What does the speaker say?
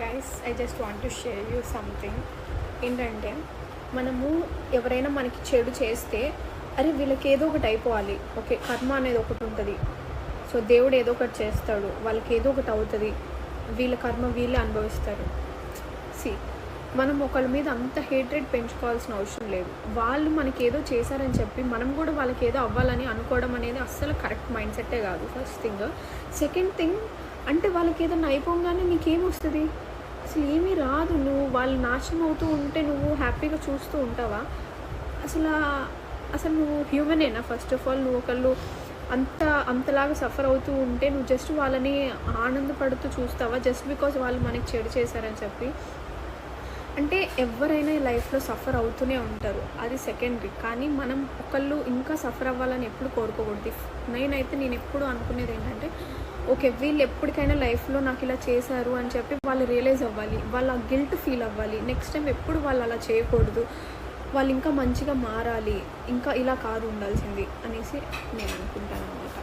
Guys I just want to share you something. ఏంటంటే మనము ఎవరైనా మనకి చెడు చేస్తే అరే వీళ్ళకి ఏదో ఒకటి అయిపోవాలి, ఓకే కర్మ అనేది ఒకటి ఉంటుంది. సో దేవుడు ఏదో ఒకటి చేస్తాడు, వాళ్ళకి ఏదో ఒకటి అవుతుంది, వీళ్ళ కర్మ వీళ్ళే అనుభవిస్తారు. సి మనం ఒకళ్ళ మీద అంత హేట్రెడ్ పెంచుకోవాల్సిన అవసరం లేదు. వాళ్ళు మనకి ఏదో చేశారని చెప్పి మనం కూడా వాళ్ళకి ఏదో అవ్వాలని అనుకోవడం అనేది అస్సలు కరెక్ట్ మైండ్ సెట్టే కాదు. First thing. సెకండ్ థింగ్, అంటే వాళ్ళకి ఏదైనా అయిపోగానే నీకేమొస్తుంది? అసలు ఏమీ రాదు. నువ్వు వాళ్ళు నాశనం అవుతూ ఉంటే నువ్వు హ్యాపీగా చూస్తూ ఉంటావా? అసలు అసలు నువ్వు హ్యూమనేనా? ఫస్ట్ ఆఫ్ ఆల్ నువ్వు ఒకళ్ళు అంతలాగా సఫర్ అవుతూ ఉంటే నువ్వు జస్ట్ వాళ్ళని ఆనందపడుతూ చూస్తావా జస్ట్ బికాజ్ వాళ్ళు మనకి చెడు చేశారని చెప్పి? అంటే ఎవరైనా లైఫ్లో సఫర్ అవుతూనే ఉంటారు, అది సెకండరీ. కానీ మనం ఒకళ్ళు ఇంకా సఫర్ అవ్వాలని ఎప్పుడు కోరుకోకూడదు. నేను ఎప్పుడు అనుకునేది ఏంటంటే ఓకే వీళ్ళు ఎప్పటికైనా లైఫ్లో నాకు ఇలా చేశారు అని చెప్పి వాళ్ళు రియలైజ్ అవ్వాలి, వాళ్ళు ఆ గిల్ట్ ఫీల్ అవ్వాలి. నెక్స్ట్ టైం ఎప్పుడు వాళ్ళు అలా చేయకూడదు, వాళ్ళు ఇంకా మంచిగా మారాలి, ఇంకా ఇలా కాదు ఉండాల్సింది అనేసి నేను అనుకుంటాను అన్నమాట.